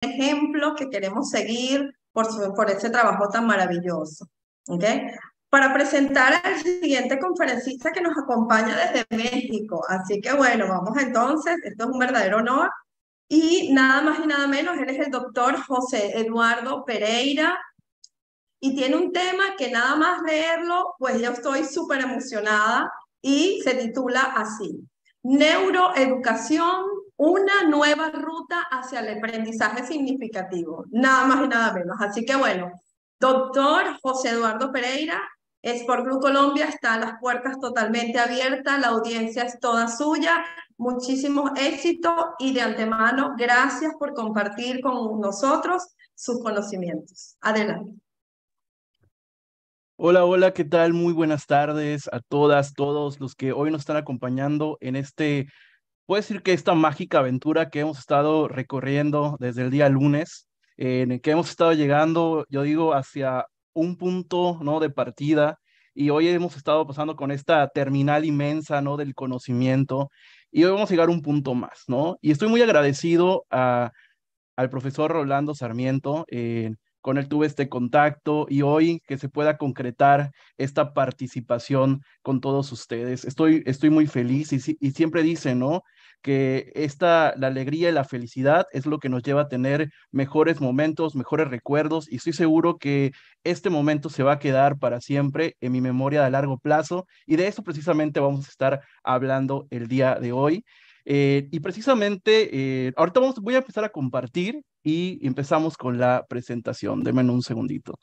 ejemplo que queremos seguir por ese trabajo tan maravilloso. ¿Ok? Para presentar al siguiente conferencista que nos acompaña desde México. Así que bueno, vamos entonces, esto es un verdadero honor. Y nada más y nada menos, él es el doctor José Eduardo Pereira y tiene un tema que nada más leerlo, pues yo estoy súper emocionada y se titula así: Neuroeducación, una nueva ruta hacia el aprendizaje significativo, nada más y nada menos. Así que bueno, doctor José Eduardo Pereira, Sport Club Colombia está a las puertas totalmente abiertas, la audiencia es toda suya, muchísimos éxitos y de antemano, gracias por compartir con nosotros sus conocimientos. Adelante. Hola, hola, ¿qué tal? Muy buenas tardes a todas, todos los que hoy nos están acompañando en puedo decir que esta mágica aventura que hemos estado recorriendo desde el día lunes, en el que hemos estado llegando, yo digo, hacia un punto, ¿no? De partida, y hoy hemos estado pasando con esta terminal inmensa, ¿no? Del conocimiento, y hoy vamos a llegar a un punto más, ¿no? Y estoy muy agradecido al profesor Rolando Sarmiento. Con él tuve este contacto y hoy que se pueda concretar esta participación con todos ustedes. Estoy muy feliz y siempre dice, ¿no? Que la alegría y la felicidad es lo que nos lleva a tener mejores momentos, mejores recuerdos y estoy seguro que este momento se va a quedar para siempre en mi memoria a largo plazo y de eso precisamente vamos a estar hablando el día de hoy. Y precisamente, ahorita voy a empezar a compartir y empezamos con la presentación. Denme un segundito.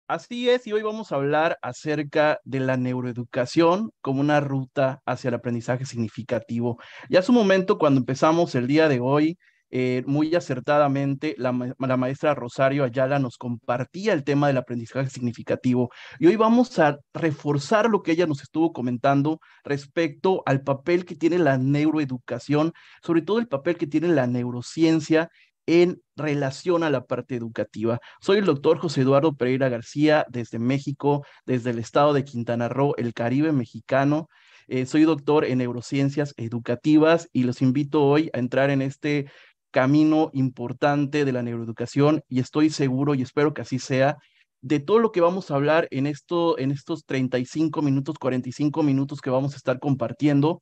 Así es, y hoy vamos a hablar acerca de la neuroeducación como una ruta hacia el aprendizaje significativo. Ya hace un momento, cuando empezamos el día de hoy, muy acertadamente, la maestra Rosario Ayala nos compartía el tema del aprendizaje significativo. Y hoy vamos a reforzar lo que ella nos estuvo comentando respecto al papel que tiene la neuroeducación, sobre todo el papel que tiene la neurociencia en relación a la parte educativa. Soy el doctor José Eduardo Pereira García desde México, desde el estado de Quintana Roo, el Caribe mexicano. Soy doctor en neurociencias educativas y los invito hoy a entrar en este camino importante de la neuroeducación y estoy seguro y espero que así sea de todo lo que vamos a hablar en estos 35 minutos, 45 minutos que vamos a estar compartiendo.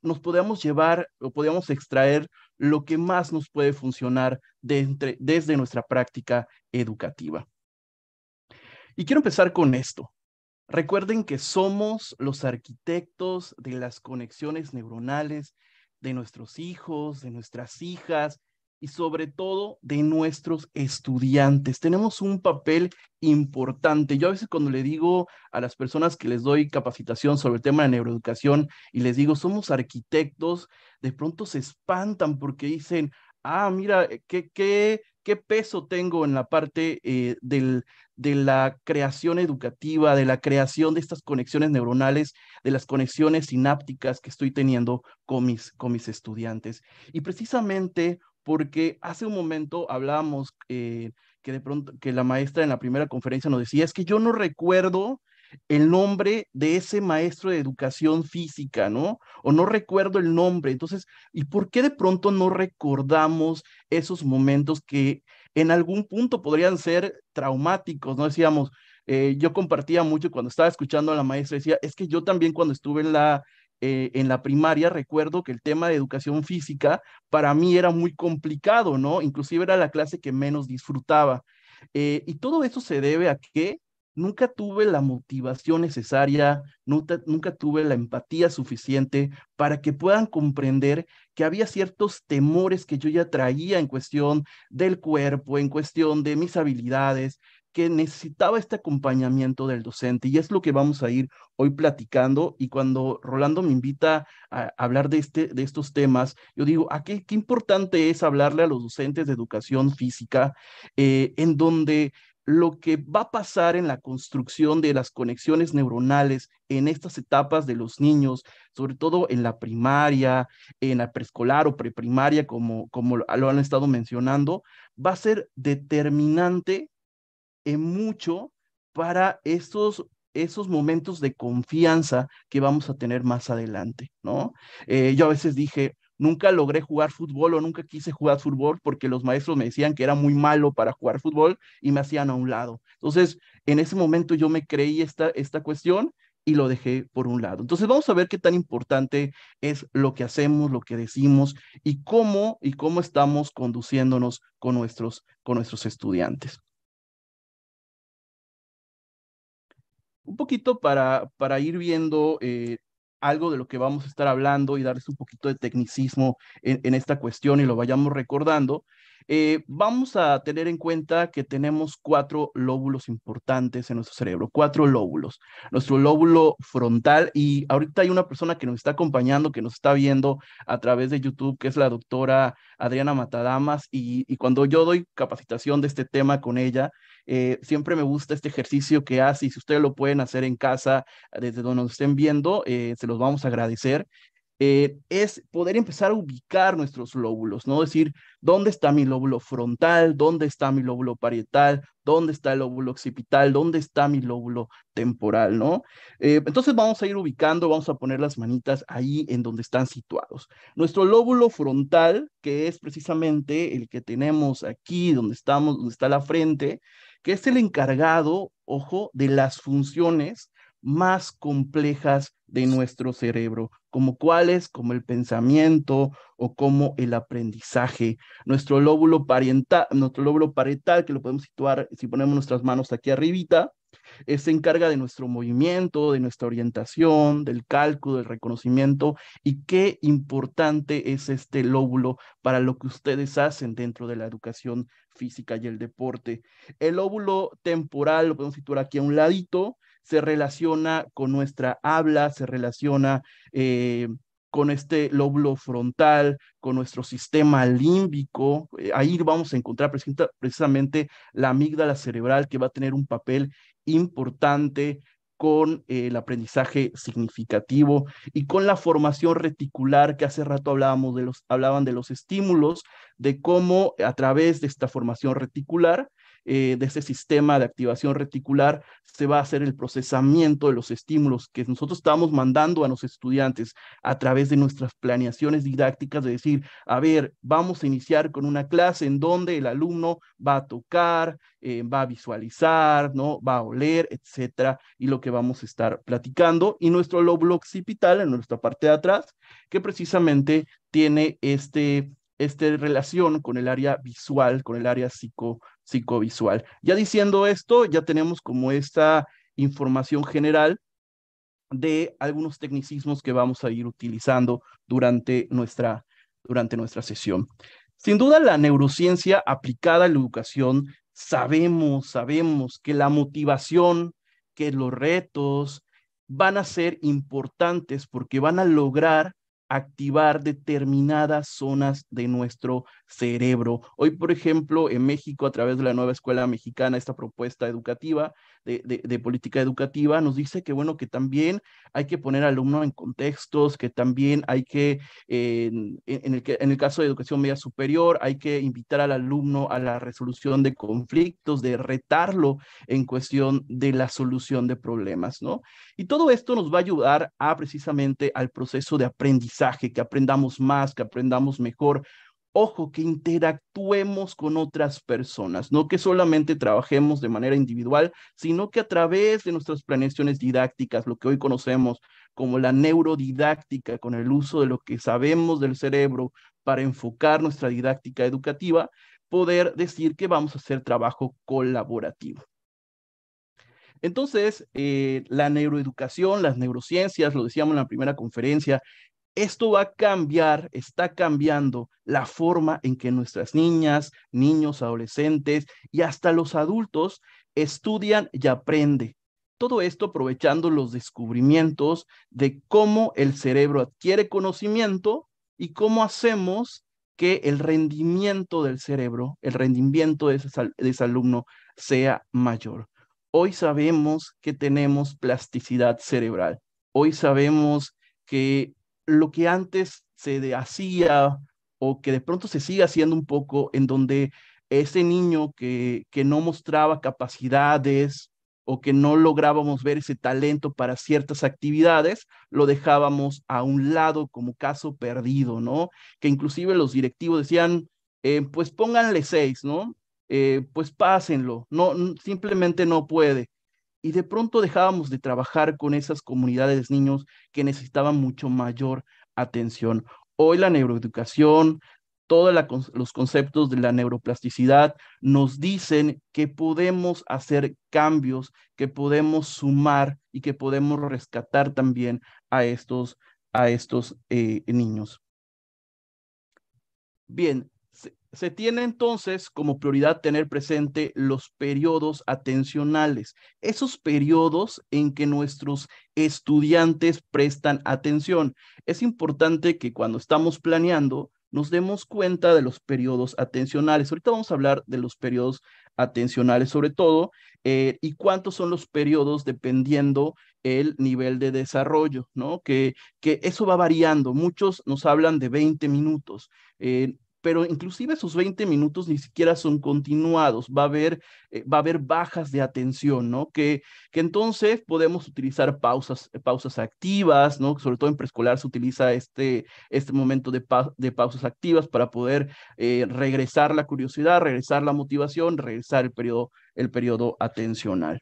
Nos podemos llevar o podemos extraer lo que más nos puede funcionar desde nuestra práctica educativa. Y quiero empezar con esto. Recuerden que somos los arquitectos de las conexiones neuronales de nuestros hijos, de nuestras hijas y sobre todo de nuestros estudiantes. Tenemos un papel importante. Yo a veces cuando le digo a las personas que les doy capacitación sobre el tema de neuroeducación y les digo, somos arquitectos, de pronto se espantan porque dicen, ah, mira, qué peso tengo en la parte de la creación educativa, de la creación de estas conexiones neuronales, de las conexiones sinápticas que estoy teniendo con mis estudiantes. Y precisamente porque hace un momento hablábamos que de pronto, que la maestra en la primera conferencia nos decía, es que yo no recuerdo el nombre de ese maestro de educación física, ¿no? O no recuerdo el nombre. Entonces, ¿y por qué de pronto no recordamos esos momentos que en algún punto podrían ser traumáticos, ¿no? Decíamos, yo compartía mucho cuando estaba escuchando a la maestra, decía, es que yo también cuando estuve en la primaria recuerdo que el tema de educación física para mí era muy complicado, ¿no? Inclusive era la clase que menos disfrutaba. Y todo eso se debe a que nunca tuve la motivación necesaria, nunca tuve la empatía suficiente para que puedan comprender que había ciertos temores que yo ya traía en cuestión del cuerpo, en cuestión de mis habilidades, que necesitaba este acompañamiento del docente. Y es lo que vamos a ir hoy platicando. Y cuando Rolando me invita a hablar de estos temas, yo digo, qué importante es hablarle a los docentes de educación física, en donde lo que va a pasar en la construcción de las conexiones neuronales en estas etapas de los niños, sobre todo en la primaria, en la preescolar o preprimaria, como lo han estado mencionando, va a ser determinante en mucho para estos esos momentos de confianza que vamos a tener más adelante, ¿no? Yo a veces dije, nunca logré jugar fútbol o nunca quise jugar fútbol porque los maestros me decían que era muy malo para jugar fútbol y me hacían a un lado. Entonces, en ese momento yo me creí esta cuestión y lo dejé por un lado. Entonces, vamos a ver qué tan importante es lo que hacemos, lo que decimos y cómo estamos conduciéndonos con nuestros estudiantes. Un poquito para ir viendo algo de lo que vamos a estar hablando y darles un poquito de tecnicismo en esta cuestión y lo vayamos recordando. Vamos a tener en cuenta que tenemos cuatro lóbulos importantes en nuestro cerebro, cuatro lóbulos. Nuestro lóbulo frontal, y ahorita hay una persona que nos está acompañando, que nos está viendo a través de YouTube, que es la doctora Adriana Matadamas, y cuando yo doy capacitación de este tema con ella, siempre me gusta este ejercicio que hace y si ustedes lo pueden hacer en casa, desde donde nos estén viendo, se los vamos a agradecer. Es poder empezar a ubicar nuestros lóbulos, ¿no? Decir, ¿dónde está mi lóbulo frontal? ¿Dónde está mi lóbulo parietal? ¿Dónde está el lóbulo occipital? ¿Dónde está mi lóbulo temporal, ¿no? Entonces vamos a ir ubicando, vamos a poner las manitas ahí en donde están situados. Nuestro lóbulo frontal, que es precisamente el que tenemos aquí, donde estamos, donde está la frente, que es el encargado, ojo, de las funciones más complejas de nuestro cerebro, como cuáles, como el pensamiento o como el aprendizaje. Nuestro lóbulo parietal, que lo podemos situar si ponemos nuestras manos aquí arribita, se encarga de nuestro movimiento, de nuestra orientación, del cálculo, del reconocimiento y qué importante es este lóbulo para lo que ustedes hacen dentro de la educación física y el deporte. El lóbulo temporal lo podemos situar aquí a un ladito, se relaciona con nuestra habla, se relaciona con este lóbulo frontal, con nuestro sistema límbico. Ahí vamos a encontrar precisamente la amígdala cerebral que va a tener un papel importante con el aprendizaje significativo y con la formación reticular que hace rato hablaban de los estímulos, de cómo a través de esta formación reticular, de este sistema de activación reticular, se va a hacer el procesamiento de los estímulos que nosotros estamos mandando a los estudiantes a través de nuestras planeaciones didácticas, de decir, a ver, vamos a iniciar con una clase en donde el alumno va a tocar, va a visualizar, ¿no? Va a oler, etcétera, y lo que vamos a estar platicando. Y nuestro lóbulo occipital, en nuestra parte de atrás, que precisamente tiene este relación con el área visual, con el área psicovisual. Ya diciendo esto, ya tenemos como esta información general de algunos tecnicismos que vamos a ir utilizando durante nuestra sesión. Sin duda, la neurociencia aplicada a la educación, sabemos que la motivación, que los retos van a ser importantes porque van a lograr activar determinadas zonas de nuestro cerebro. Hoy, por ejemplo, en México, a través de la nueva escuela mexicana, esta propuesta educativa de política educativa, nos dice que, bueno, que también hay que poner al alumno en contextos, que también hay que, en el caso de educación media superior, hay que invitar al alumno a la resolución de conflictos, de retarlo en cuestión de la solución de problemas, ¿no? Y todo esto nos va a ayudar a precisamente al proceso de aprendizaje, que aprendamos más, que aprendamos mejor. Ojo, que interactuemos con otras personas, no que solamente trabajemos de manera individual, sino que a través de nuestras planeaciones didácticas, lo que hoy conocemos como la neurodidáctica, con el uso de lo que sabemos del cerebro para enfocar nuestra didáctica educativa, poder decir que vamos a hacer trabajo colaborativo. Entonces, la neuroeducación, las neurociencias, lo decíamos en la primera conferencia, esto va a cambiar, está cambiando la forma en que nuestras niñas, niños, adolescentes y hasta los adultos estudian y aprenden. Todo esto aprovechando los descubrimientos de cómo el cerebro adquiere conocimiento y cómo hacemos que el rendimiento del cerebro, el rendimiento de ese alumno sea mayor. Hoy sabemos que tenemos plasticidad cerebral. Hoy sabemos que lo que antes hacía o que de pronto se sigue haciendo un poco en donde ese niño que no mostraba capacidades o que no lográbamos ver ese talento para ciertas actividades, lo dejábamos a un lado como caso perdido, ¿no? Que inclusive los directivos decían, pues pónganle 6, ¿no? Pues pásenlo, no, simplemente no puede. Y de pronto dejábamos de trabajar con esas comunidades de niños que necesitaban mucho mayor atención. Hoy la neuroeducación, todos los conceptos de la neuroplasticidad nos dicen que podemos hacer cambios, que podemos sumar y que podemos rescatar también a estos niños. Bien, se tiene entonces como prioridad tener presente los periodos atencionales, esos periodos en que nuestros estudiantes prestan atención. Es importante que cuando estamos planeando nos demos cuenta de los periodos atencionales. Ahorita vamos a hablar de los periodos atencionales sobre todo, y cuántos son los periodos dependiendo el nivel de desarrollo, ¿no? Que eso va variando. Muchos nos hablan de 20 minutos. Pero inclusive esos 20 minutos ni siquiera son continuados, va a haber bajas de atención, ¿no? Que entonces podemos utilizar pausas activas, ¿no? Sobre todo en preescolar se utiliza este momento de pausas activas para poder regresar la curiosidad, regresar la motivación, regresar el periodo atencional.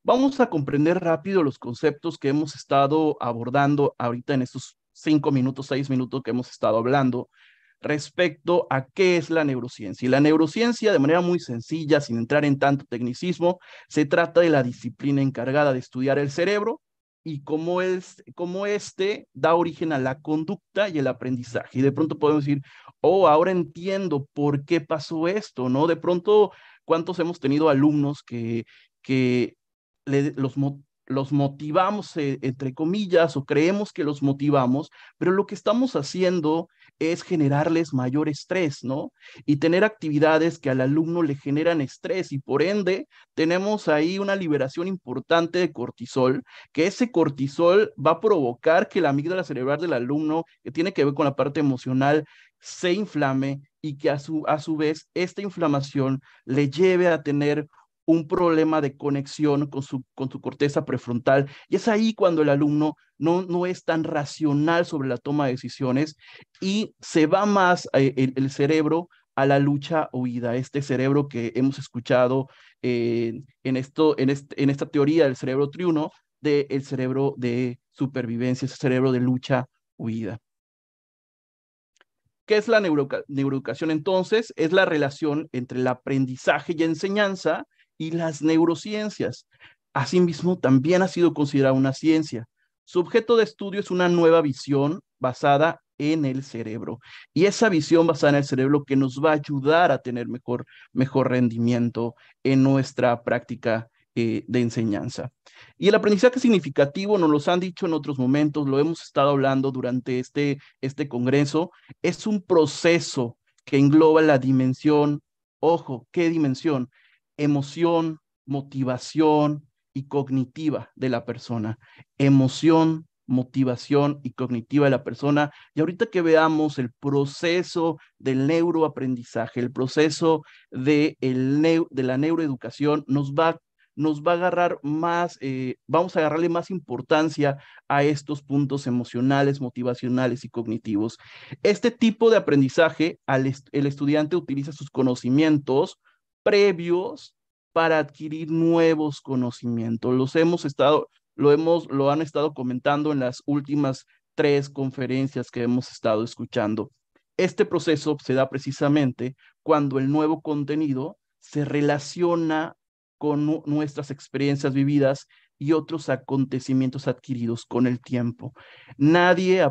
Vamos a comprender rápido los conceptos que hemos estado abordando ahorita en estos 5 minutos, 6 minutos que hemos estado hablando respecto a qué es la neurociencia. Y la neurociencia, de manera muy sencilla, sin entrar en tanto tecnicismo, se trata de la disciplina encargada de estudiar el cerebro y cómo este da origen a la conducta y el aprendizaje. Y de pronto podemos decir, oh, ahora entiendo por qué pasó esto, ¿no? De pronto, ¿cuántos hemos tenido alumnos que los motivamos, entre comillas, o creemos que los motivamos, pero lo que estamos haciendo es generarles mayor estrés, ¿no? Y tener actividades que al alumno le generan estrés y por ende tenemos ahí una liberación importante de cortisol, que ese cortisol va a provocar que la amígdala cerebral del alumno, que tiene que ver con la parte emocional, se inflame y que a su vez esta inflamación le lleve a tener un problema de conexión con su corteza prefrontal. Y es ahí cuando el alumno no es tan racional sobre la toma de decisiones y se va más el cerebro a la lucha huida, este cerebro que hemos escuchado en esta teoría del cerebro triuno, del cerebro de supervivencia, ese cerebro de lucha huida. ¿Qué es la neuroeducación entonces? Es la relación entre el aprendizaje y enseñanza y las neurociencias. Asimismo, también ha sido considerada una ciencia. Su objeto de estudio es una nueva visión basada en el cerebro. Y esa visión basada en el cerebro que nos va a ayudar a tener mejor rendimiento en nuestra práctica de enseñanza. Y el aprendizaje significativo, nos lo han dicho en otros momentos, lo hemos estado hablando durante este congreso, es un proceso que engloba la dimensión, ojo, ¿qué dimensión? Emoción, motivación y cognitiva de la persona. Emoción, motivación y cognitiva de la persona. Y ahorita que veamos el proceso del neuroaprendizaje, el proceso de la neuroeducación, nos va a agarrar más, vamos a agarrarle más importancia a estos puntos emocionales, motivacionales y cognitivos. Este tipo de aprendizaje, el estudiante utiliza sus conocimientos previos para adquirir nuevos conocimientos. Lo han estado comentando en las últimas 3 conferencias que hemos estado escuchando. Este proceso se da precisamente cuando el nuevo contenido se relaciona con nuestras experiencias vividas y otros acontecimientos adquiridos con el tiempo. Nadie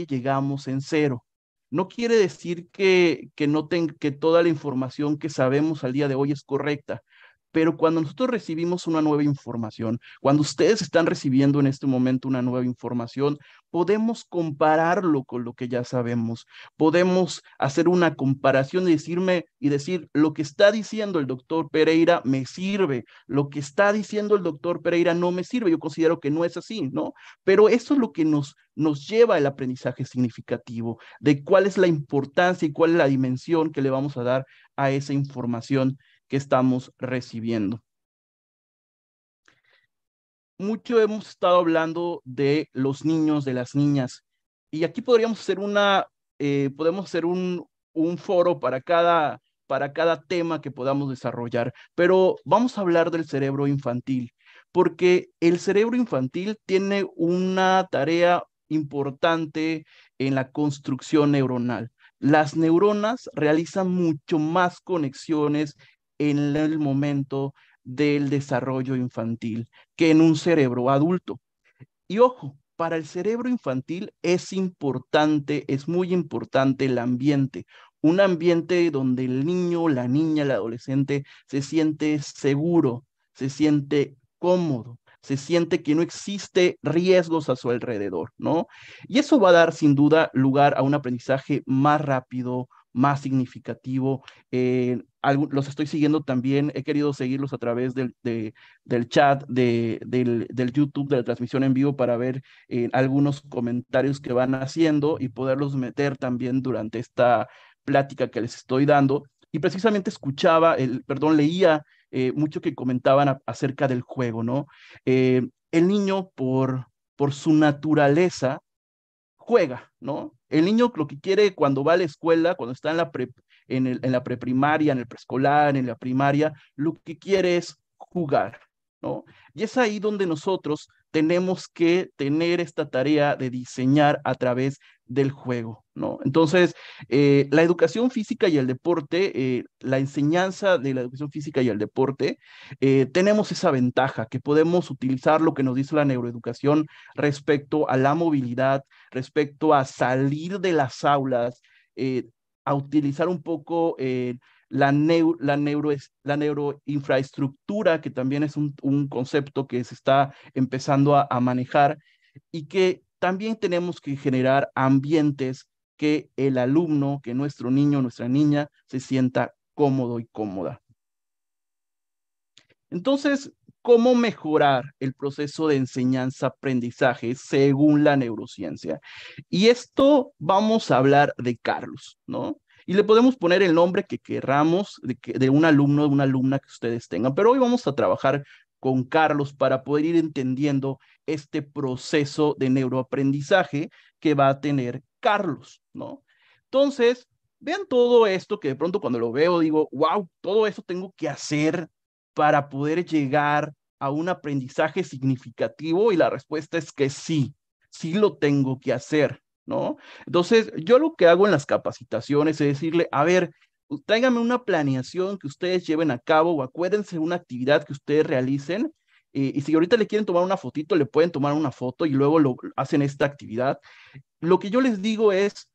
llegamos en cero. No quiere decir que toda la información que sabemos al día de hoy es correcta, pero cuando nosotros recibimos una nueva información, cuando ustedes están recibiendo en este momento una nueva información, podemos compararlo con lo que ya sabemos. Podemos hacer una comparación y decir, lo que está diciendo el doctor Pereira me sirve, lo que está diciendo el doctor Pereira no me sirve. Yo considero que no es así, ¿no? Pero eso es lo que nos lleva al aprendizaje significativo, de cuál es la importancia y cuál es la dimensión que le vamos a dar a esa información que estamos recibiendo. mucho hemos estado hablando de los niños, de las niñas, y aquí podríamos hacer podemos hacer un foro para cada tema que podamos desarrollar, pero vamos a hablar del cerebro infantil, porque el cerebro infantil tiene una tarea importante en la construcción neuronal. Las neuronas realizan mucho más conexiones en el momento del desarrollo infantil que en un cerebro adulto. Y ojo, para el cerebro infantil es importante, es muy importante el ambiente, un ambiente donde el niño, la niña, el adolescente se siente seguro, se siente cómodo, se siente que no existe riesgos a su alrededor, ¿no? Y eso va a dar sin duda lugar a un aprendizaje más rápido, más significativo. Los estoy siguiendo también, he querido seguirlos a través del chat del YouTube, de la transmisión en vivo, para ver algunos comentarios que van haciendo y poderlos meter también durante esta plática que les estoy dando. Y precisamente leía mucho que comentaban acerca del juego, ¿no? El niño, por su naturaleza, juega, ¿no? El niño lo que quiere cuando va a la escuela, cuando está en la preprimaria, en el preescolar, en la primaria, lo que quiere es jugar, ¿no? Y es ahí donde nosotros tenemos que tener esta tarea de diseñar a través del juego, ¿no? Entonces, la educación física y el deporte, la enseñanza de la educación física y el deporte, tenemos esa ventaja que podemos utilizar lo que nos dice la neuroeducación respecto a la movilidad, respecto a salir de las aulas, a utilizar un poco la neuroinfraestructura, que también es un concepto que se está empezando a manejar, y que también tenemos que generar ambientes que el alumno, que nuestro niño, nuestra niña, se sienta cómodo y cómoda. Entonces, ¿cómo mejorar el proceso de enseñanza-aprendizaje según la neurociencia? Y esto vamos a hablar de Carlos, ¿no? Y le podemos poner el nombre que querramos de un alumno, de una alumna que ustedes tengan, pero hoy vamos a trabajar con Carlos para poder ir entendiendo este proceso de neuroaprendizaje que va a tener Carlos, ¿no? Entonces, vean todo esto que de pronto cuando lo veo digo, wow, todo eso tengo que hacer para poder llegar a un aprendizaje significativo, y la respuesta es que sí, sí lo tengo que hacer, ¿no? Entonces, yo lo que hago en las capacitaciones es decirle, a ver, tráigame una planeación que ustedes lleven a cabo, o acuérdense de una actividad que ustedes realicen, y si ahorita le quieren tomar una fotito, le pueden tomar una foto y luego lo hacen esta actividad. Lo que yo les digo es,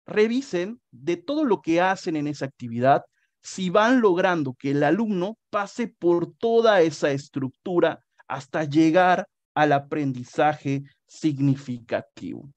revisen de todo lo que hacen en esa actividad, si van logrando que el alumno pase por toda esa estructura hasta llegar al aprendizaje significativo.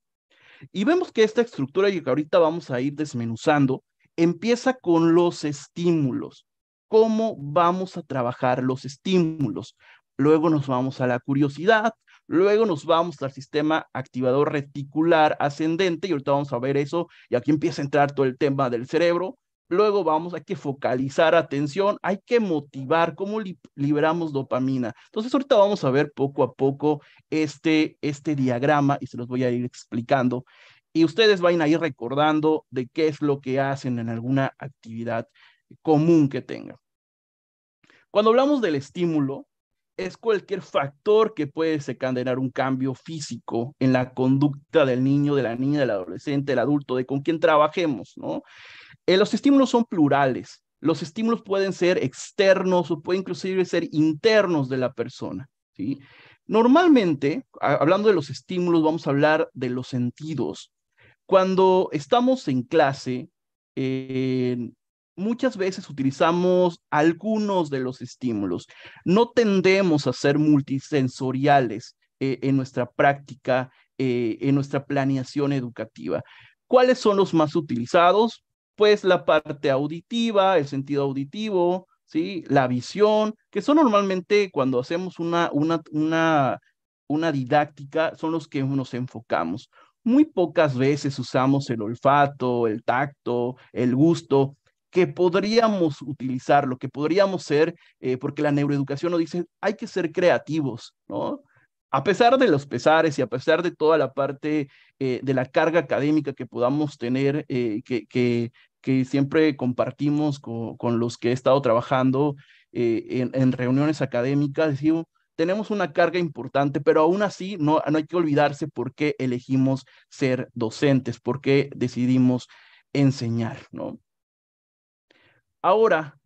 Y vemos que esta estructura, y que ahorita vamos a ir desmenuzando, empieza con los estímulos. ¿Cómo vamos a trabajar los estímulos? Luego nos vamos a la curiosidad, luego nos vamos al sistema activador reticular ascendente, y ahorita vamos a ver eso, y aquí empieza a entrar todo el tema del cerebro. Luego hay que focalizar atención, hay que motivar, cómo liberamos dopamina. Entonces ahorita vamos a ver poco a poco este diagrama, y se los voy a ir explicando. Y ustedes van a ir recordando de qué es lo que hacen en alguna actividad común que tengan. Cuando hablamos del estímulo, es cualquier factor que puede desencadenar un cambio físico en la conducta del niño, de la niña, del adolescente, del adulto, de con quien trabajemos, ¿no? Los estímulos son plurales. Los estímulos pueden ser externos o pueden inclusive ser internos de la persona, ¿sí? Normalmente, hablando de los estímulos, vamos a hablar de los sentidos. Cuando estamos en clase, eh, muchas veces utilizamos algunos de los estímulos. No tendemos a ser multisensoriales en nuestra práctica, en nuestra planeación educativa. ¿Cuáles son los más utilizados? Pues la parte auditiva, el sentido auditivo, ¿sí? La visión, que son normalmente cuando hacemos una didáctica, son los que nos enfocamos. Muy pocas veces usamos el olfato, el tacto, el gusto, que podríamos utilizar, lo que podríamos ser, porque la neuroeducación nos dice, hay que ser creativos, ¿no? a pesar de los pesares y a pesar de toda la parte de la carga académica que podamos tener, que siempre compartimos con los que he estado trabajando en reuniones académicas, decimos, tenemos una carga importante, pero aún así no hay que olvidarse por qué elegimos ser docentes, por qué decidimos enseñar, ¿no? Ahora,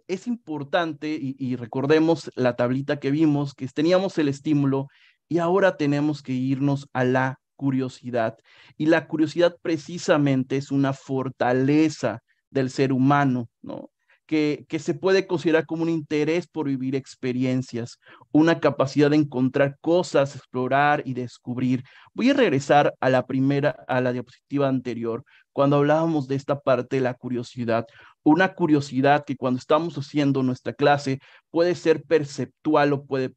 es importante y recordemos la tablita que vimos, que teníamos el estímulo y ahora tenemos que irnos a la curiosidad. Y la curiosidad precisamente es una fortaleza del ser humano, ¿no? Que se puede considerar como un interés por vivir experiencias, una capacidad de encontrar cosas, explorar y descubrir. Voy a regresar a la diapositiva anterior, cuando hablábamos de esta parte de la curiosidad, una curiosidad que cuando estamos haciendo nuestra clase puede ser perceptual o puede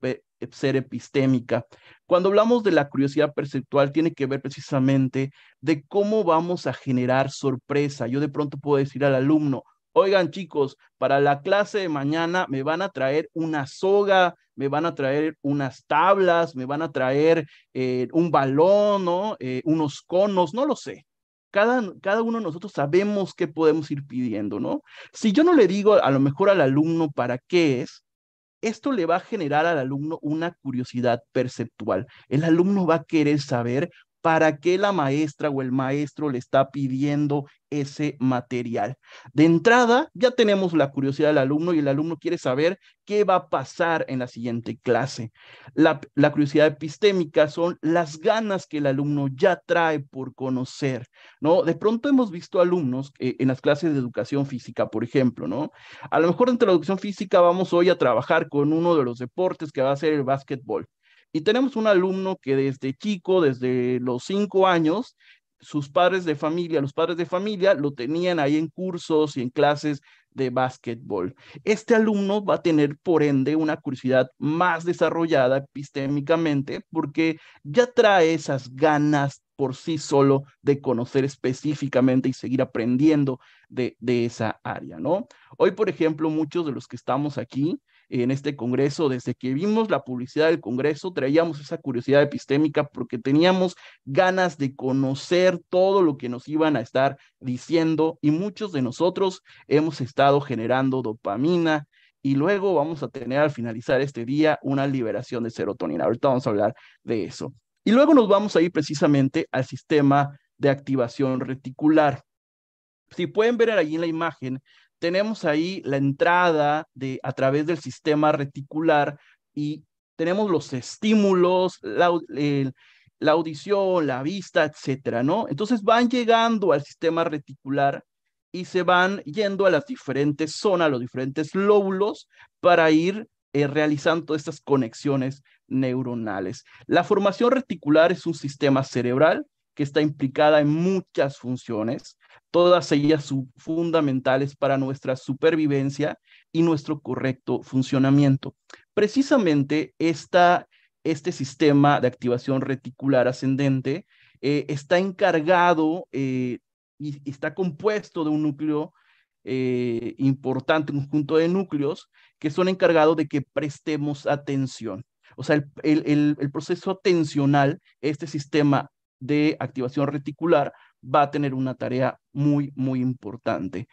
ser epistémica. Cuando hablamos de la curiosidad perceptual, tiene que ver precisamente de cómo vamos a generar sorpresa. Yo de pronto puedo decir al alumno, oigan chicos, para la clase de mañana me van a traer una soga, me van a traer unas tablas, me van a traer un balón, ¿no? Unos conos, no lo sé. Cada uno de nosotros sabemos qué podemos ir pidiendo, ¿no? Si yo no le digo a lo mejor al alumno para qué es, esto le va a generar al alumno una curiosidad perceptual. El alumno va a querer saber para qué la maestra o el maestro le está pidiendo ese material. De entrada, ya tenemos la curiosidad del alumno y el alumno quiere saber qué va a pasar en la siguiente clase. La curiosidad epistémica son las ganas que el alumno ya trae por conocer, ¿no? De pronto hemos visto alumnos en las clases de educación física, por ejemplo, ¿no? A lo mejor dentro de la educación física vamos hoy a trabajar con uno de los deportes que va a ser el básquetbol. Y tenemos un alumno que desde chico, desde los 5 años, los padres de familia lo tenían ahí en cursos y en clases de básquetbol. Este alumno va a tener, por ende, una curiosidad más desarrollada epistémicamente porque ya trae esas ganas por sí solo de conocer específicamente y seguir aprendiendo de esa área, ¿no? Hoy, por ejemplo, muchos de los que estamos aquí en este congreso, desde que vimos la publicidad del congreso, traíamos esa curiosidad epistémica porque teníamos ganas de conocer todo lo que nos iban a estar diciendo y muchos de nosotros hemos estado generando dopamina y luego vamos a tener al finalizar este día una liberación de serotonina. Ahorita vamos a hablar de eso. Y luego nos vamos a ir precisamente al sistema de activación reticular. Si pueden ver ahí en la imagen, tenemos ahí la entrada a través del sistema reticular y tenemos los estímulos, la audición, la vista, etcétera, ¿no? Entonces van llegando al sistema reticular y se van yendo a las diferentes zonas, los diferentes lóbulos para ir realizando todas estas conexiones neuronales. La formación reticular es un sistema cerebral que está implicada en muchas funciones, todas ellas fundamentales para nuestra supervivencia y nuestro correcto funcionamiento. Precisamente este sistema de activación reticular ascendente está encargado y está compuesto de un núcleo importante, un conjunto de núcleos que son encargados de que prestemos atención. O sea, el proceso atencional, este sistema de activación reticular, va a tener una tarea muy, muy importante.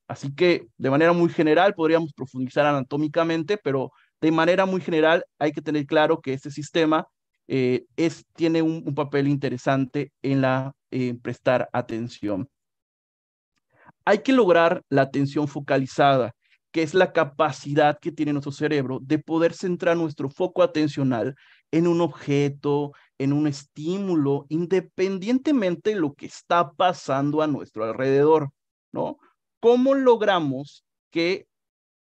Así que de manera muy general podríamos profundizar anatómicamente, pero de manera muy general hay que tener claro que este sistema tiene un papel interesante en prestar atención. Hay que lograr la atención focalizada, que es la capacidad que tiene nuestro cerebro de poder centrar nuestro foco atencional en un objeto, en un estímulo, independientemente de lo que está pasando a nuestro alrededor, ¿no? ¿Cómo logramos que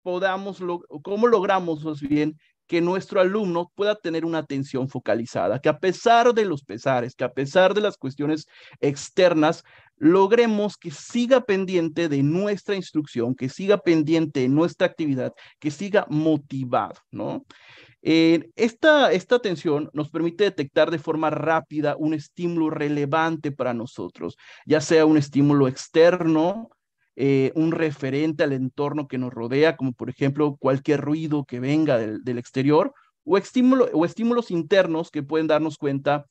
cómo logramos más bien que nuestro alumno pueda tener una atención focalizada, que a pesar de los pesares, que a pesar de las cuestiones externas, logremos que siga pendiente de nuestra instrucción, que siga pendiente de nuestra actividad, que siga motivado, ¿no? Esta atención nos permite detectar de forma rápida un estímulo relevante para nosotros, ya sea un estímulo externo, un referente al entorno que nos rodea, como por ejemplo cualquier ruido que venga del exterior, o estímulos internos que pueden darnos cuenta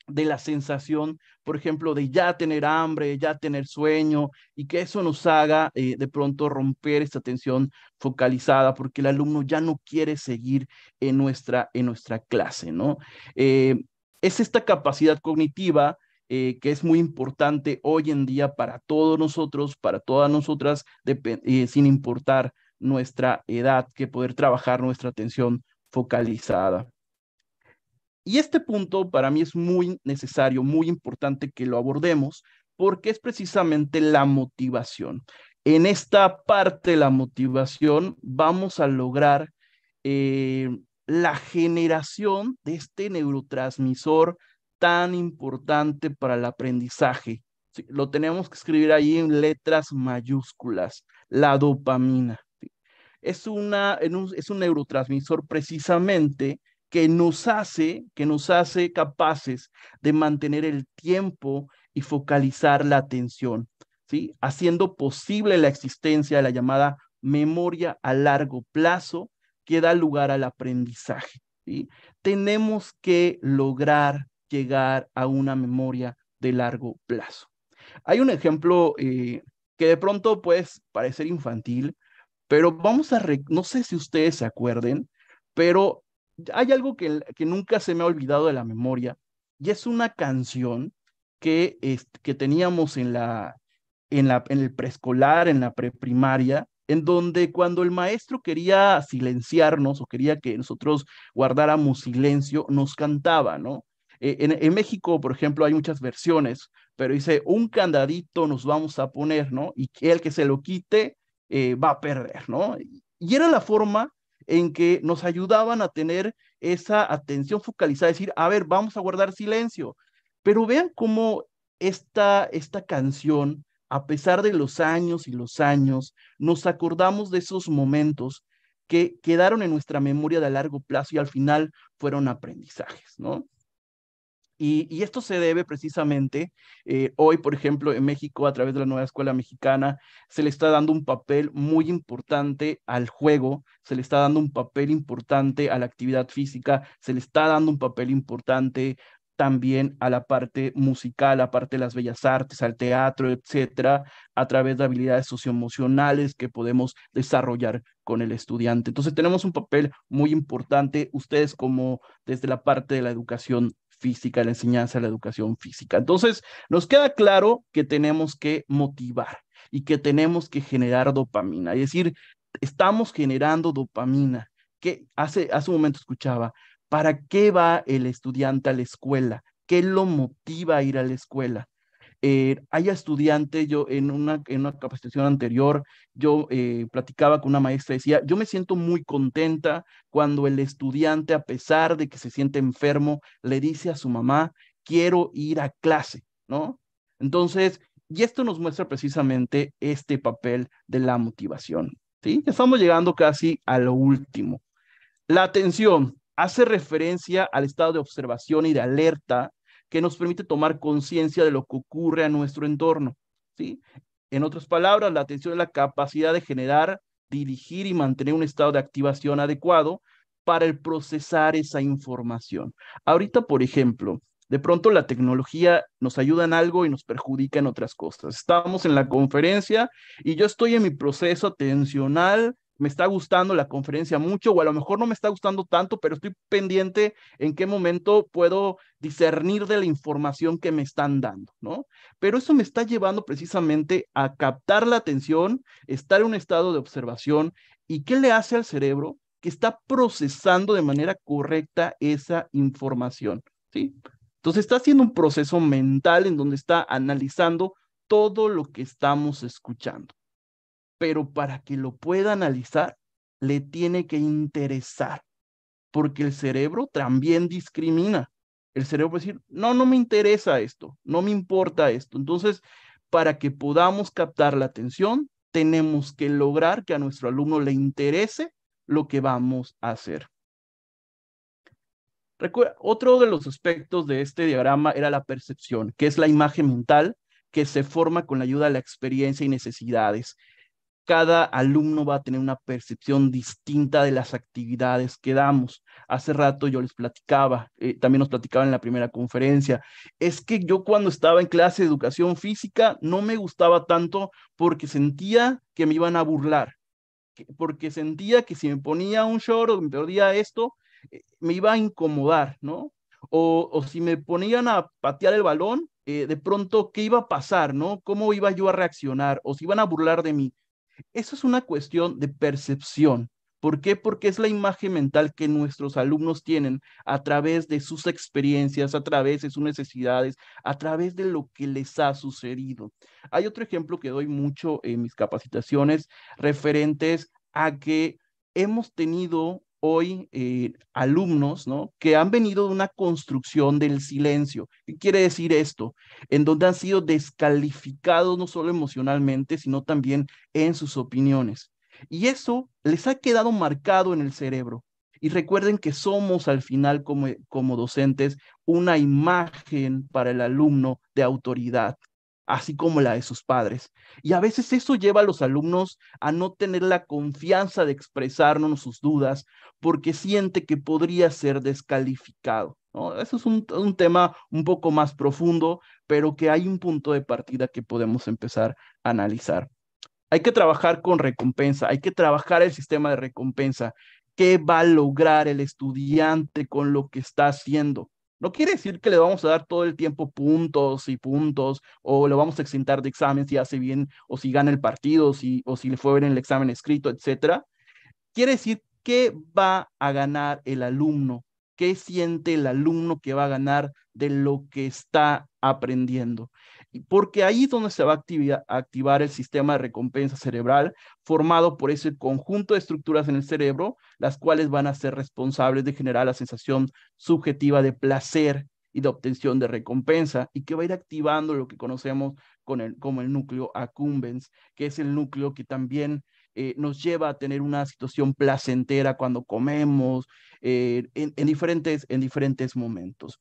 de la sensación, por ejemplo, de ya tener hambre, ya tener sueño, y que eso nos haga de pronto romper esta atención focalizada, porque el alumno ya no quiere seguir en nuestra clase, ¿no? Eh, es esta capacidad cognitiva que es muy importante hoy en día para todos nosotros, para todas nosotras, sin importar nuestra edad, que poder trabajar nuestra atención focalizada. Y este punto para mí es muy necesario, muy importante que lo abordemos, porque es precisamente la motivación. En esta parte de la motivación vamos a lograr eh, la generación de este neurotransmisor tan importante para el aprendizaje. Sí, lo tenemos que escribir ahí en letras mayúsculas, la dopamina. Sí. Es un neurotransmisor precisamente que nos hace capaces de mantener el tiempo y focalizar la atención, ¿sí? Haciendo posible la existencia de la llamada memoria a largo plazo que da lugar al aprendizaje, ¿sí? Tenemos que lograr llegar a una memoria de largo plazo. Hay un ejemplo que de pronto puede parecer infantil, pero no sé si ustedes se acuerden, pero hay algo que nunca se me ha olvidado de la memoria, y es una canción que teníamos en el preescolar, en la preprimaria, en donde cuando el maestro quería silenciarnos o quería que nosotros guardáramos silencio, nos cantaba, ¿no? En México, por ejemplo, hay muchas versiones, pero dice, un candadito nos vamos a poner, ¿no? Y que el que se lo quite va a perder, ¿no? Y era la forma en que nos ayudaban a tener esa atención focalizada, decir, a ver, vamos a guardar silencio. Pero vean cómo esta canción, a pesar de los años y los años, nos acordamos de esos momentos que quedaron en nuestra memoria de a largo plazo y al final fueron aprendizajes, ¿no? Y esto se debe precisamente, hoy, por ejemplo, en México, a través de la nueva escuela mexicana, se le está dando un papel muy importante al juego, se le está dando un papel importante a la actividad física, se le está dando un papel importante también a la parte musical, a la parte de las bellas artes, al teatro, etcétera, a través de habilidades socioemocionales que podemos desarrollar con el estudiante. Entonces, tenemos un papel muy importante, ustedes como desde la parte de la educación física, la enseñanza de la educación física. Entonces, nos queda claro que tenemos que motivar y que tenemos que generar dopamina. Es decir, estamos generando dopamina. Que hace un momento escuchaba, ¿para qué va el estudiante a la escuela? ¿Qué lo motiva a ir a la escuela? Hay estudiantes, yo en una capacitación anterior, yo platicaba con una maestra, decía, yo me siento muy contenta cuando el estudiante, a pesar de que se siente enfermo, le dice a su mamá, quiero ir a clase, ¿no? Entonces, y esto nos muestra precisamente este papel de la motivación, ¿sí? Estamos llegando casi a lo último. La atención hace referencia al estado de observación y de alerta que nos permite tomar conciencia de lo que ocurre a nuestro entorno, ¿sí? En otras palabras, la atención es la capacidad de generar, dirigir y mantener un estado de activación adecuado para el procesar esa información. Ahorita, por ejemplo, de pronto la tecnología nos ayuda en algo y nos perjudica en otras cosas. Estamos en la conferencia y yo estoy en mi proceso atencional, me está gustando la conferencia mucho, o a lo mejor no me está gustando tanto, pero estoy pendiente en qué momento puedo discernir de la información que me están dando, ¿no? Pero eso me está llevando precisamente a captar la atención, estar en un estado de observación. ¿Y qué le hace al cerebro? Que está procesando de manera correcta esa información, ¿sí? Entonces está haciendo un proceso mental en donde está analizando todo lo que estamos escuchando, pero para que lo pueda analizar, le tiene que interesar, porque el cerebro también discrimina. El cerebro puede decir, no, no me interesa esto, no me importa esto. Entonces, para que podamos captar la atención, tenemos que lograr que a nuestro alumno le interese lo que vamos a hacer. Otro de los aspectos de este diagrama era la percepción, que es la imagen mental que se forma con la ayuda de la experiencia y necesidades. cada alumno va a tener una percepción distinta de las actividades que damos. Hace rato yo les platicaba, también nos platicaba en la primera conferencia, es que yo cuando estaba en clase de educación física no me gustaba tanto porque sentía que me iban a burlar, porque sentía que si me ponía un short o me perdía esto, me iba a incomodar, ¿no? O si me ponían a patear el balón, de pronto, ¿qué iba a pasar, no? ¿Cómo iba yo a reaccionar? O si iban a burlar de mí. Eso es una cuestión de percepción. ¿Por qué? Porque es la imagen mental que nuestros alumnos tienen a través de sus experiencias, a través de sus necesidades, a través de lo que les ha sucedido. Hay otro ejemplo que doy mucho en mis capacitaciones referentes a que hemos tenido hoy alumnos, ¿no? Que han venido de una construcción del silencio. ¿Qué quiere decir esto? En donde han sido descalificados no solo emocionalmente, sino también en sus opiniones. Y eso les ha quedado marcado en el cerebro. Y recuerden que somos al final como docentes una imagen para el alumno de autoridad, así como la de sus padres. Y a veces eso lleva a los alumnos a no tener la confianza de expresarnos sus dudas porque siente que podría ser descalificado, ¿no? Eso es un tema un poco más profundo, pero que hay un punto de partida que podemos empezar a analizar. Hay que trabajar con recompensa, hay que trabajar el sistema de recompensa. ¿Qué va a lograr el estudiante con lo que está haciendo? No quiere decir que le vamos a dar todo el tiempo puntos y puntos, o le vamos a exentar de examen si hace bien, o si gana el partido, o si le fue bien el examen escrito, etcétera. Quiere decir qué va a ganar el alumno, qué siente el alumno que va a ganar de lo que está aprendiendo. Porque ahí es donde se va a activar el sistema de recompensa cerebral formado por ese conjunto de estructuras en el cerebro, las cuales van a ser responsables de generar la sensación subjetiva de placer y de obtención de recompensa, y que va a ir activando lo que conocemos como el núcleo accumbens, que es el núcleo que también nos lleva a tener una situación placentera cuando comemos, en diferentes momentos.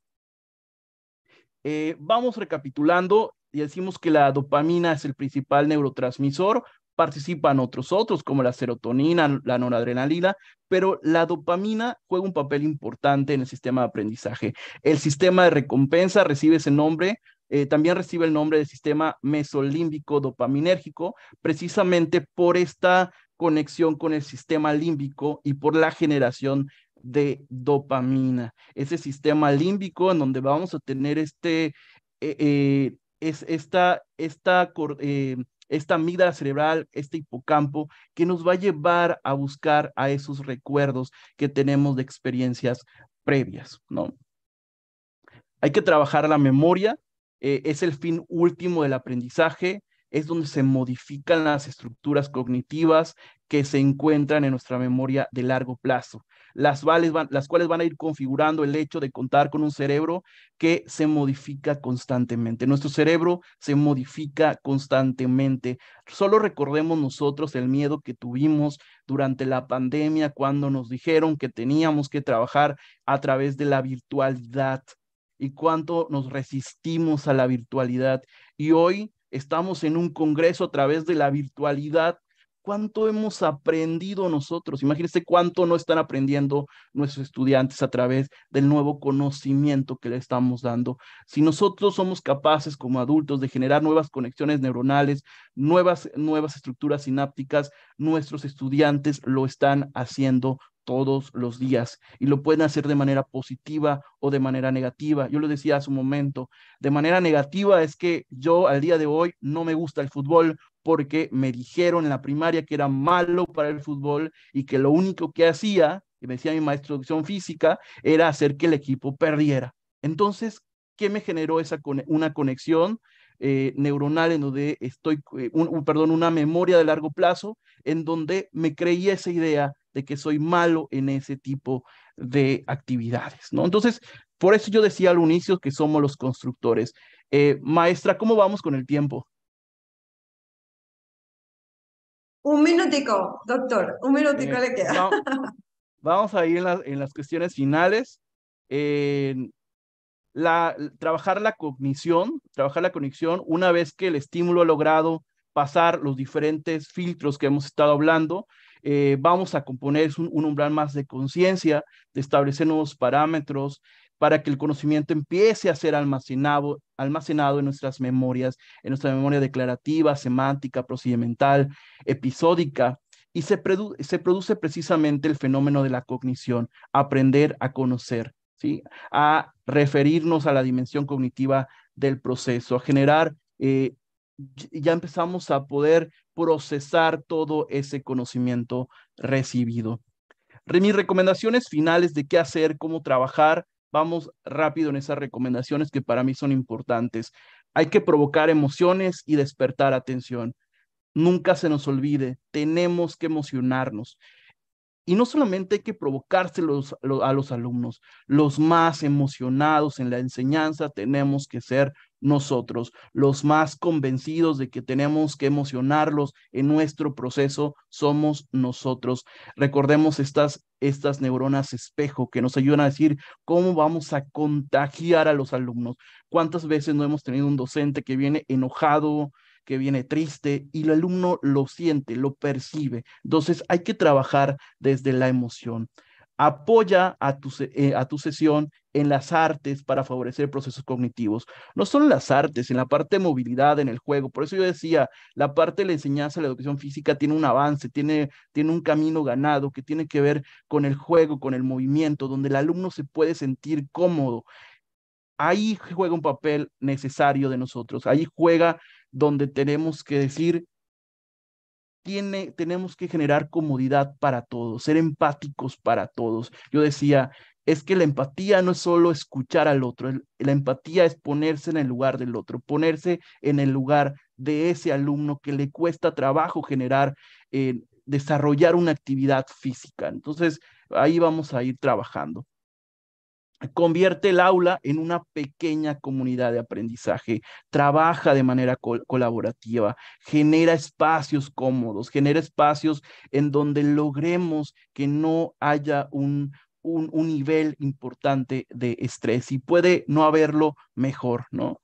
Vamos recapitulando y decimos que la dopamina es el principal neurotransmisor, participan otros como la serotonina, la noradrenalina, pero la dopamina juega un papel importante en el sistema de aprendizaje. El sistema de recompensa recibe ese nombre, también recibe el nombre de sistema mesolímbico dopaminérgico, precisamente por esta conexión con el sistema límbico y por la generación de dopamina, ese sistema límbico en donde vamos a tener esta amígdala cerebral, este hipocampo, que nos va a llevar a buscar a esos recuerdos que tenemos de experiencias previas, ¿no? Hay que trabajar la memoria, es el fin último del aprendizaje, es donde se modifican las estructuras cognitivas que se encuentran en nuestra memoria de largo plazo, las cuales van a ir configurando el hecho de contar con un cerebro que se modifica constantemente. Nuestro cerebro se modifica constantemente. Solo recordemos nosotros el miedo que tuvimos durante la pandemia cuando nos dijeron que teníamos que trabajar a través de la virtualidad y cuánto nos resistimos a la virtualidad. Y hoy estamos en un congreso a través de la virtualidad. ¿Cuánto hemos aprendido nosotros? Imagínense cuánto no están aprendiendo nuestros estudiantes a través del nuevo conocimiento que le estamos dando. Si nosotros somos capaces como adultos de generar nuevas conexiones neuronales, nuevas estructuras sinápticas, nuestros estudiantes lo están haciendo todos los días y lo pueden hacer de manera positiva o de manera negativa. Yo lo decía hace un momento, de manera negativa es que yo al día de hoy no me gusta el fútbol porque me dijeron en la primaria que era malo para el fútbol y que lo único que hacía, y me decía mi maestro de educación física, era hacer que el equipo perdiera. Entonces, ¿qué me generó una conexión neuronal en donde perdón, una memoria de largo plazo en donde me creía esa idea de que soy malo en ese tipo de actividades, ¿no? Entonces, por eso yo decía al inicio que somos los constructores. Maestra, ¿cómo vamos con el tiempo? Un minutico, doctor, un minutico Eh, le queda. va- Vamos a ir en las cuestiones finales. Eh, trabajar la cognición, una vez que el estímulo ha logrado pasar los diferentes filtros que hemos estado hablando. Vamos a componer un umbral más de conciencia, de establecer nuevos parámetros para que el conocimiento empiece a ser almacenado en nuestras memorias, en nuestra memoria declarativa, semántica, procedimental, episódica, y se produce precisamente el fenómeno de la cognición, aprender a conocer, ¿sí? A referirnos a la dimensión cognitiva del proceso, a generar, ya empezamos a poder procesar todo ese conocimiento recibido. Mis recomendaciones finales de qué hacer, cómo trabajar, vamos rápido en esas recomendaciones que para mí son importantes. Hay que provocar emociones y despertar atención. Nunca se nos olvide, tenemos que emocionarnos. Y no solamente hay que provocárselos a los alumnos, los más emocionados en la enseñanza tenemos que ser nosotros, los más convencidos de que tenemos que emocionarlos en nuestro proceso somos nosotros. Recordemos estas neuronas espejo que nos ayudan a decir cómo vamos a contagiar a los alumnos. ¿Cuántas veces no hemos tenido un docente que viene enojado, que viene triste y el alumno lo siente, lo percibe? Entonces hay que trabajar desde la emoción. Apoya a tu sesión en las artes para favorecer procesos cognitivos. No solo en las artes, en la parte de movilidad, en el juego. Por eso yo decía, la parte de la enseñanza, la educación física tiene un avance, tiene un camino ganado que tiene que ver con el juego, con el movimiento, donde el alumno se puede sentir cómodo. Ahí juega un papel necesario de nosotros. Ahí juega donde tenemos que decir, tenemos que generar comodidad para todos, ser empáticos para todos. Yo decía, es que la empatía no es solo escuchar al otro, la empatía es ponerse en el lugar del otro, ponerse en el lugar de ese alumno que le cuesta trabajo generar, desarrollar una actividad física. Entonces, ahí vamos a ir trabajando. Convierte el aula en una pequeña comunidad de aprendizaje, trabaja de manera colaborativa, genera espacios cómodos, genera espacios en donde logremos que no haya un nivel importante de estrés y puede no haberlo mejor, ¿no?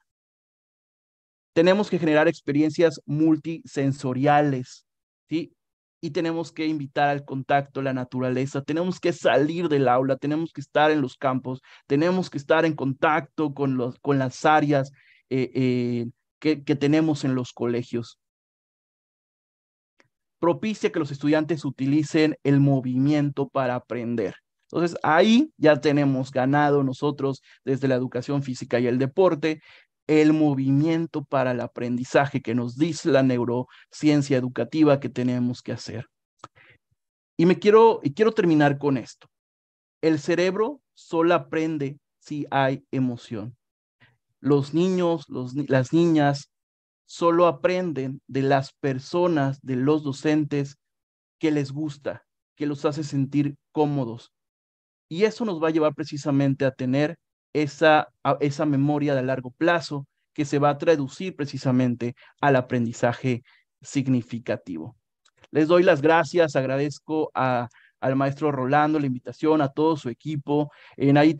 Tenemos que generar experiencias multisensoriales, ¿sí? Y tenemos que invitar al contacto, la naturaleza, tenemos que salir del aula, tenemos que estar en los campos, tenemos que estar en contacto con las áreas que tenemos en los colegios. Propicia que los estudiantes utilicen el movimiento para aprender. Entonces, ahí ya tenemos ganado nosotros desde la educación física y el deporte el movimiento para el aprendizaje que nos dice la neurociencia educativa que tenemos que hacer. Y quiero terminar con esto. El cerebro solo aprende si hay emoción. Los niños, las niñas solo aprenden de las personas, de los docentes que les gusta, que los hace sentir cómodos. Y eso nos va a llevar precisamente a tener esa memoria de largo plazo que se va a traducir precisamente al aprendizaje significativo. Les doy las gracias, agradezco al maestro Rolando la invitación, a todo su equipo. Ahí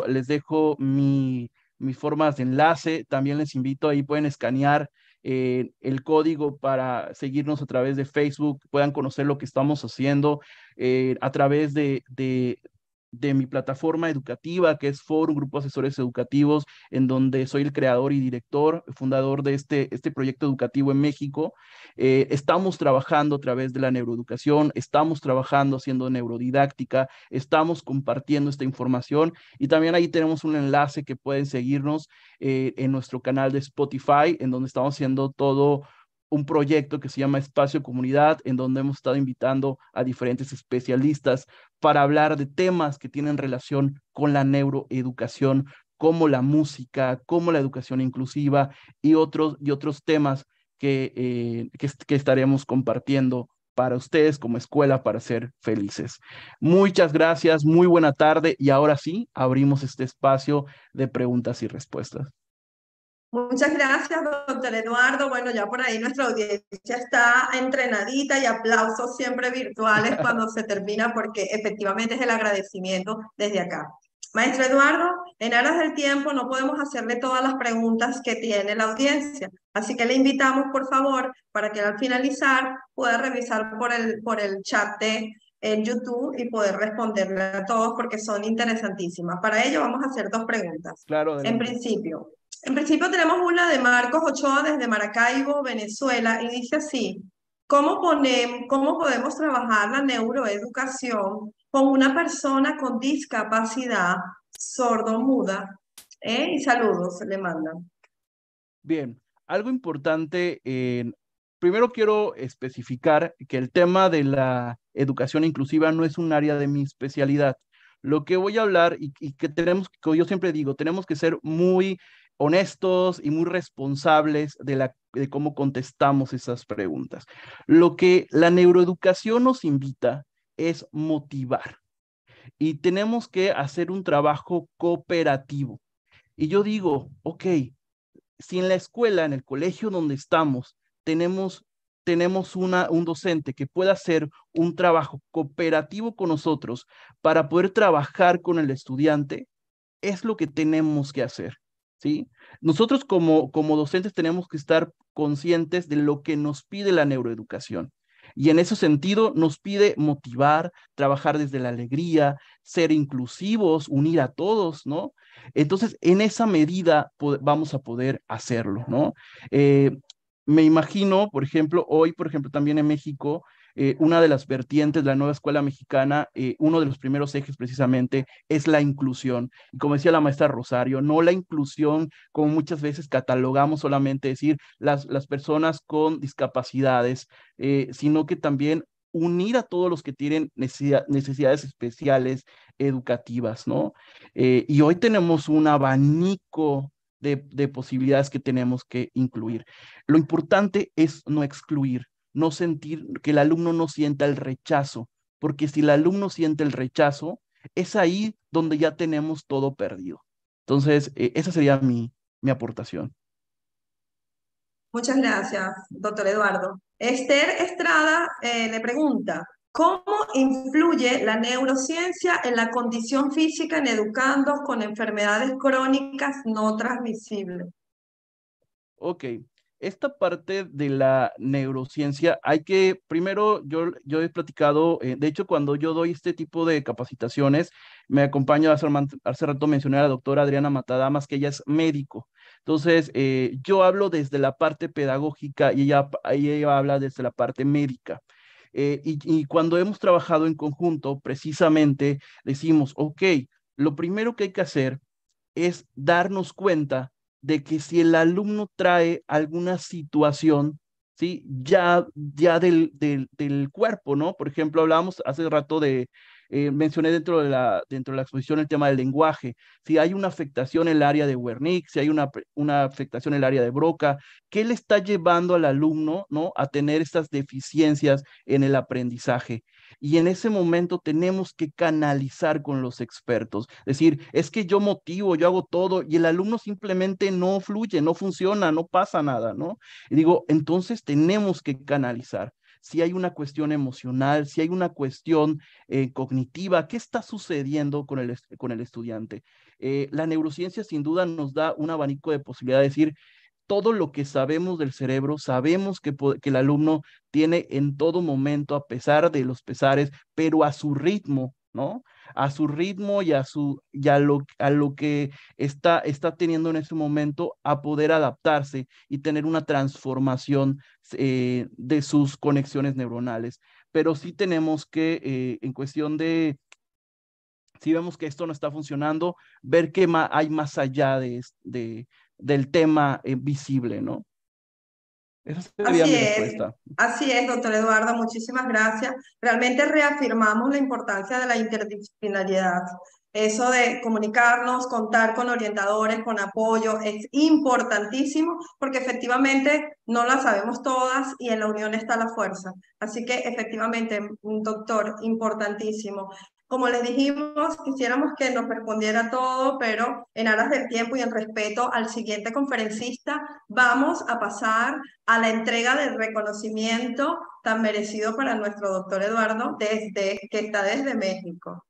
les dejo mis formas de enlace. También les invito, ahí pueden escanear el código para seguirnos a través de Facebook, puedan conocer lo que estamos haciendo a través de mi plataforma educativa, que es Forum Grupo Asesores Educativos, en donde soy el creador y director, fundador de este proyecto educativo en México. Estamos trabajando a través de la neuroeducación, estamos trabajando haciendo neurodidáctica, estamos compartiendo esta información y también ahí tenemos un enlace que pueden seguirnos en nuestro canal de Spotify, en donde estamos haciendo todo un proyecto que se llama Espacio Comunidad, en donde hemos estado invitando a diferentes especialistas para hablar de temas que tienen relación con la neuroeducación, como la música, como la educación inclusiva y otros temas que estaremos compartiendo para ustedes como escuela para ser felices. Muchas gracias, muy buena tarde y ahora sí, abrimos este espacio de preguntas y respuestas. Muchas gracias, doctor Eduardo. Bueno, ya por ahí nuestra audiencia está entrenadita y aplausos siempre virtuales cuando se termina porque efectivamente es el agradecimiento desde acá. Maestro Eduardo, en aras del tiempo no podemos hacerle todas las preguntas que tiene la audiencia. Así que le invitamos, por favor, para que al finalizar pueda revisar por el chat en YouTube y poder responderle a todos porque son interesantísimas. Para ello vamos a hacer dos preguntas. Claro, En adelante. principio, en principio tenemos una de Marcos Ochoa desde Maracaibo, Venezuela, y dice así: ¿cómo podemos trabajar la neuroeducación con una persona con discapacidad sordomuda? Y saludos, le mandan. Bien, algo importante, primero quiero especificar que el tema de la educación inclusiva no es un área de mi especialidad. Lo que voy a hablar y que tenemos, que yo siempre digo, tenemos que ser muy honestos y muy responsables de cómo contestamos esas preguntas. Lo que la neuroeducación nos invita es motivar y tenemos que hacer un trabajo cooperativo. Y yo digo, ok, si en la escuela, en el colegio donde estamos, tenemos un docente que pueda hacer un trabajo cooperativo con nosotros para poder trabajar con el estudiante, es lo que tenemos que hacer, ¿sí? Nosotros como docentes tenemos que estar conscientes de lo que nos pide la neuroeducación. Y en ese sentido nos pide motivar, trabajar desde la alegría, ser inclusivos, unir a todos, ¿no? Entonces, en esa medida vamos a poder hacerlo, ¿no? Eh, Me imagino, por ejemplo, hoy, por ejemplo, también en México, una de las vertientes de la nueva escuela mexicana, uno de los primeros ejes precisamente es la inclusión. Y como decía la maestra Rosario, no la inclusión como muchas veces catalogamos solamente decir las personas con discapacidades, sino que también unir a todos los que tienen necesidades especiales educativas, ¿no? Y hoy tenemos un abanico de posibilidades que tenemos que incluir. Lo importante es no excluir, no sentir, que el alumno no sienta el rechazo, porque si el alumno siente el rechazo, es ahí donde ya tenemos todo perdido. Entonces, esa sería mi aportación. Muchas gracias, doctor Eduardo. Esther Estrada le pregunta: ¿cómo influye la neurociencia en la condición física en educandos con enfermedades crónicas no transmisibles? Ok, esta parte de la neurociencia hay que, primero, yo he platicado, de hecho, cuando yo doy este tipo de capacitaciones, me acompaña, hace rato mencioné a la doctora Adriana Matadamas, que ella es médico. Entonces, yo hablo desde la parte pedagógica y ella habla desde la parte médica. Y cuando hemos trabajado en conjunto, precisamente decimos, ok, lo primero que hay que hacer es darnos cuenta de que si el alumno trae alguna situación, ¿sí? Ya del cuerpo, ¿no? Por ejemplo, hablábamos hace rato mencioné dentro de la exposición el tema del lenguaje, si hay una afectación en el área de Wernicke, si hay una afectación en el área de Broca, ¿qué le está llevando al alumno, ¿no? A tener estas deficiencias en el aprendizaje? Y en ese momento tenemos que canalizar con los expertos. Decir, es que yo motivo, yo hago todo y el alumno simplemente no fluye, no funciona, no pasa nada, ¿no? Y digo, entonces tenemos que canalizar. Si hay una cuestión emocional, si hay una cuestión cognitiva, ¿qué está sucediendo con el estudiante? La neurociencia sin duda nos da un abanico de posibilidades de decir, todo lo que sabemos del cerebro, sabemos que el alumno tiene en todo momento, a pesar de los pesares, pero a su ritmo, ¿no? A su ritmo y a lo que está teniendo en ese momento, a poder adaptarse y tener una transformación de sus conexiones neuronales. Pero sí tenemos que, en cuestión de si vemos que esto no está funcionando, ver qué hay más allá del tema visible, ¿no? Esa sería mi respuesta. Así es, doctor Eduardo, muchísimas gracias. Realmente reafirmamos la importancia de la interdisciplinariedad. Eso de comunicarnos, contar con orientadores, con apoyo, es importantísimo porque efectivamente no la sabemos todas y en la unión está la fuerza. Así que efectivamente, doctor, importantísimo. Como les dijimos, quisiéramos que nos respondiera todo, pero en aras del tiempo y en respeto al siguiente conferencista, vamos a pasar a la entrega del reconocimiento tan merecido para nuestro doctor Eduardo, que está desde México.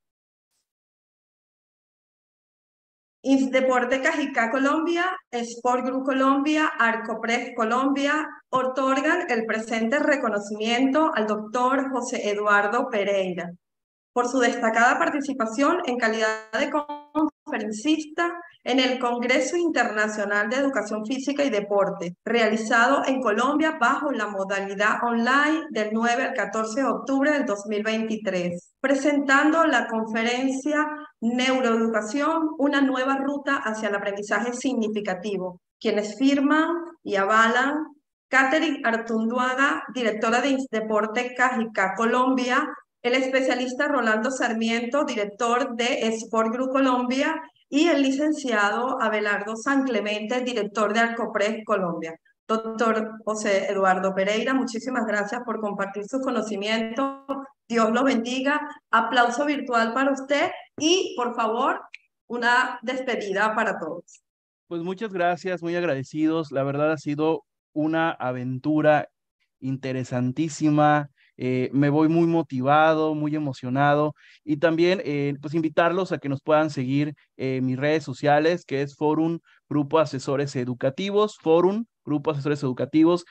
Deporte Cajicá Colombia, Sport Group Colombia, Arcopres Colombia otorgan el presente reconocimiento al doctor José Eduardo Pereira por su destacada participación en calidad de conferencista en el Congreso Internacional de Educación Física y Deporte, realizado en Colombia bajo la modalidad online del 9 al 14 de octubre del 2023, presentando la conferencia Neuroeducación, una nueva ruta hacia el aprendizaje significativo, quienes firman y avalan Catherine Artunduaga, directora de Deporte Cajicá Colombia, el especialista Rolando Sarmiento, director de Sport Group Colombia, y el licenciado Abelardo San Clemente, director de Arcopres Colombia. Doctor José Eduardo Pereira, muchísimas gracias por compartir sus conocimientos. Dios lo bendiga. Aplauso virtual para usted y, por favor, una despedida para todos. Pues muchas gracias, muy agradecidos. La verdad ha sido una aventura interesantísima. Me voy muy motivado, muy emocionado y también pues invitarlos a que nos puedan seguir en mis redes sociales, que es Forum Grupo Asesores Educativos, Forum Grupo Asesores Educativos.